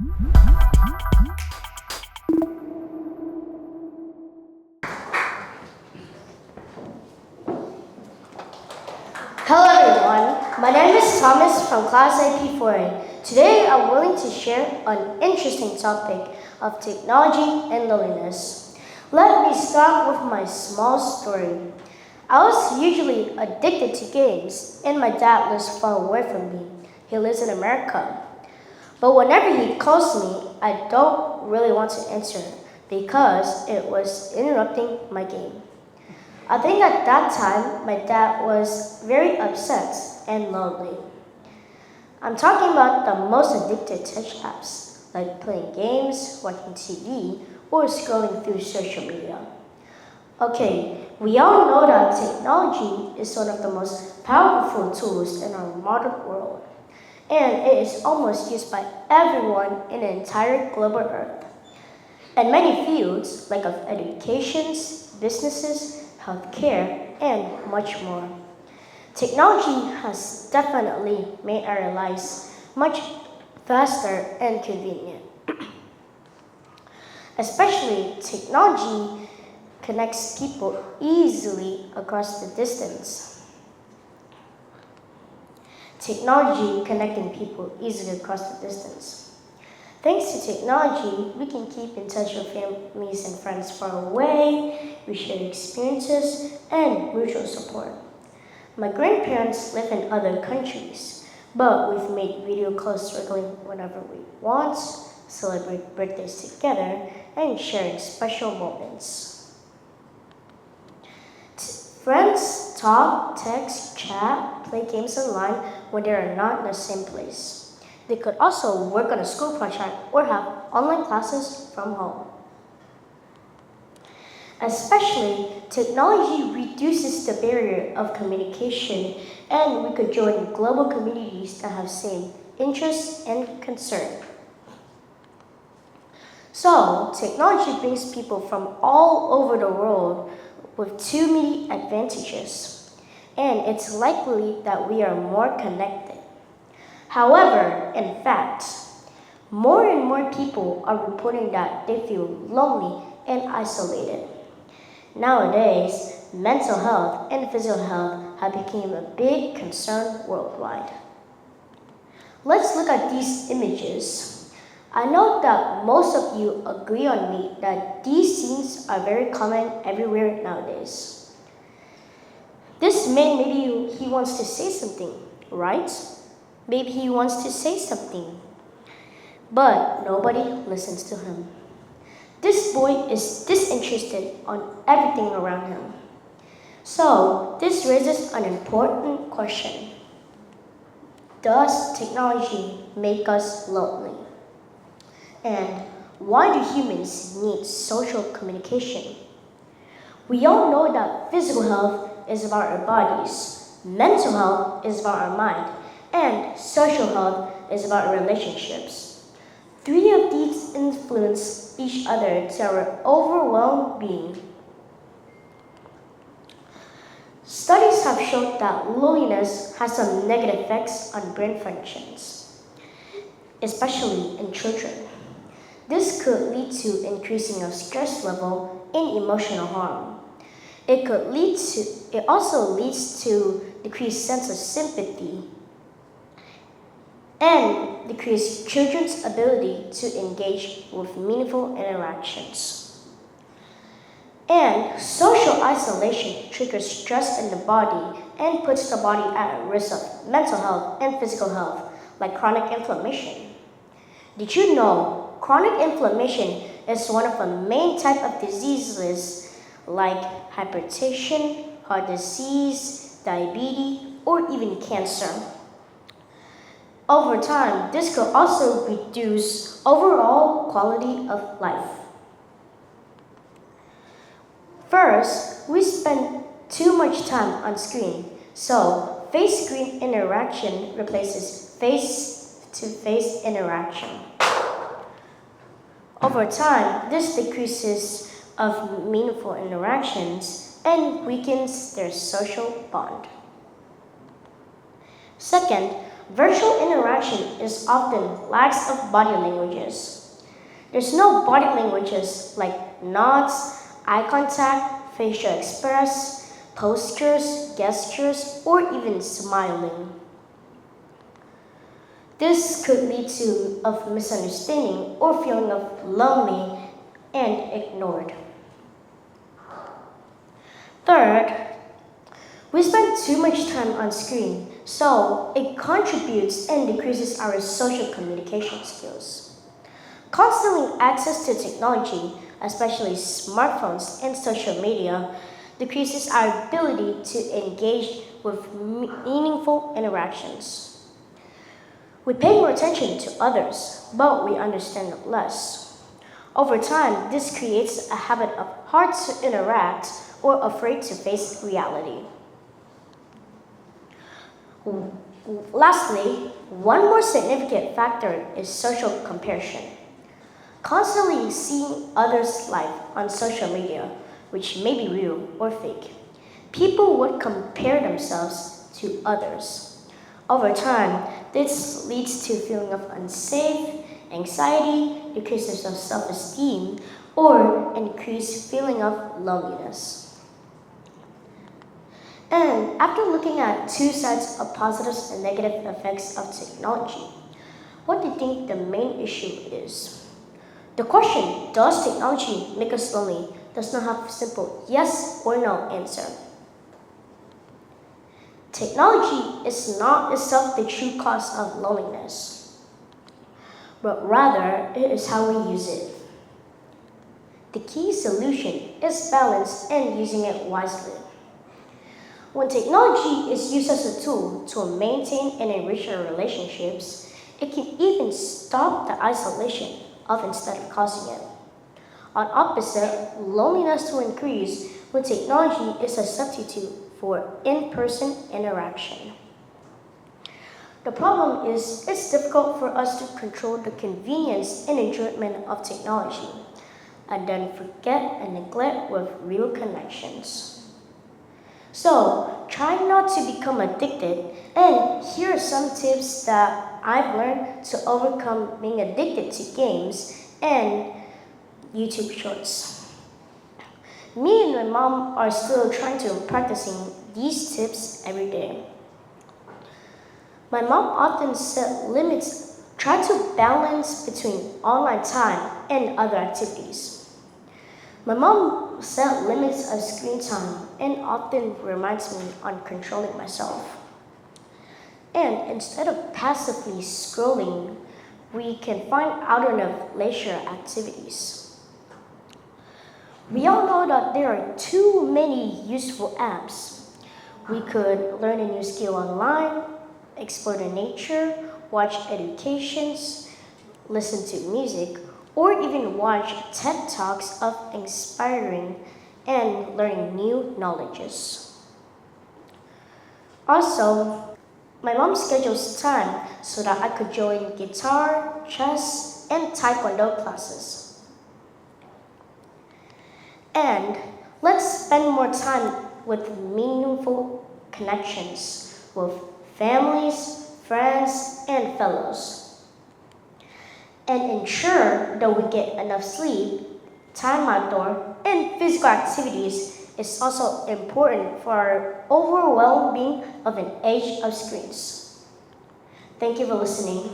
Hello everyone, my name is Thomas from class AP4A. Today I'm willing to share an interesting topic of technology and loneliness. Let me start with my small story. I was usually addicted to games and my dad lives far away from me. He lives in America. But whenever he calls me, I don't really want to answer because it was interrupting my game. I think at that time, my dad was very upset and lonely. I'm talking about the most addicted touch apps, like playing games, watching TV, or scrolling through social media. Okay, we all know that technology is one of the most powerful tools in our modern world, and it is almost used by everyone in the entire global earth. In many fields, like of education, businesses, healthcare, and much more. Technology has definitely made our lives much faster and convenient. Especially, technology connects people easily across the distance. Technology connecting people easily across the distance. Thanks to technology, we can keep in touch with families and friends far away, we share experiences, and mutual support. My grandparents live in other countries, but we've made video calls regularly whenever we want, celebrate birthdays together, and sharing special moments. Friends talk, text, chat, play games online when they are not in the same place. They could also work on a school project or have online classes from home. Especially, technology reduces the barrier of communication and we could join global communities that have same interests and concern. So, technology brings people from all over the world with too many advantages, and it's likely that we are more connected. However, in fact, more and more people are reporting that they feel lonely and isolated. Nowadays, mental health and physical health have become a big concern worldwide. Let's look at these images. I know that most of you agree on me that these scenes are very common everywhere nowadays. This man, maybe he wants to say something, right? Maybe he wants to say something, but nobody listens to him. This boy is disinterested on everything around him. So, this raises an important question. Does technology make us lonely? And why do humans need social communication? We all know that physical health is about our bodies, mental health is about our mind, and social health is about relationships. Three of these influence each other to our overall being. Studies have shown that loneliness has some negative effects on brain functions, especially in children. This could lead to increasing of stress level and emotional harm. It also leads to decreased sense of sympathy and decrease children's ability to engage with meaningful interactions. And social isolation triggers stress in the body and puts the body at risk of mental health and physical health, like chronic inflammation. Did you know chronic inflammation is one of the main types of diseases like hypertension, heart disease, diabetes, or even cancer? Over time, this could also reduce overall quality of life. First, we spend too much time on screen, so face-screen interaction replaces face-to-face interaction. Over time, this decreases of meaningful interactions and weakens their social bond. Second, virtual interaction is often lacks of body languages. There's no body languages like nods, eye contact, facial express, postures, gestures, or even smiling. This could lead to of misunderstanding or feeling of lonely and ignored. Third, we spend too much time on screen, so it contributes and decreases our social communication skills. Constantly access to technology, especially smartphones and social media, decreases our ability to engage with meaningful interactions. We pay more attention to others, but we understand them less. Over time, this creates a habit of hard to interact or afraid to face reality. Lastly, one more significant factor is social comparison. Constantly seeing others' life on social media, which may be real or fake, people would compare themselves to others. Over time, this leads to a feeling of unsafe, anxiety, decreases of self-esteem, or increased feeling of loneliness. And after looking at two sides of positives and negative effects of technology, what do you think the main issue is? The question, does technology make us lonely, does not have a simple yes or no answer. Technology is not itself the true cause of loneliness, but rather it is how we use it. The key solution is balance and using it wisely. When technology is used as a tool to maintain and enrich our relationships, it can even stop the isolation of instead of causing it. On opposite, loneliness will increase when technology is a substitute for in-person interaction. The problem is it's difficult for us to control the convenience and enjoyment of technology and then forget and neglect with real connections. So, try not to become addicted, and here are some tips that I've learned to overcome being addicted to games and YouTube shorts. Me and my mom are still trying to practicing these tips every day. My mom often set limits, try to balance between online time and other activities. My mom set limits of screen time and often reminds me on controlling myself. And instead of passively scrolling, we can find alternative leisure activities. We all know that there are too many useful apps. We could learn a new skill online, explore the nature, watch educations, listen to music, or even watch TED Talks of inspiring and learning new knowledges. Also, my mom schedules time so that I could join guitar, chess, and taekwondo classes. And let's spend more time with meaningful connections with families, friends, and fellows. And ensure that we get enough sleep, time outdoor, and physical activities is also important for our overall well-being of an age of screens. Thank you for listening.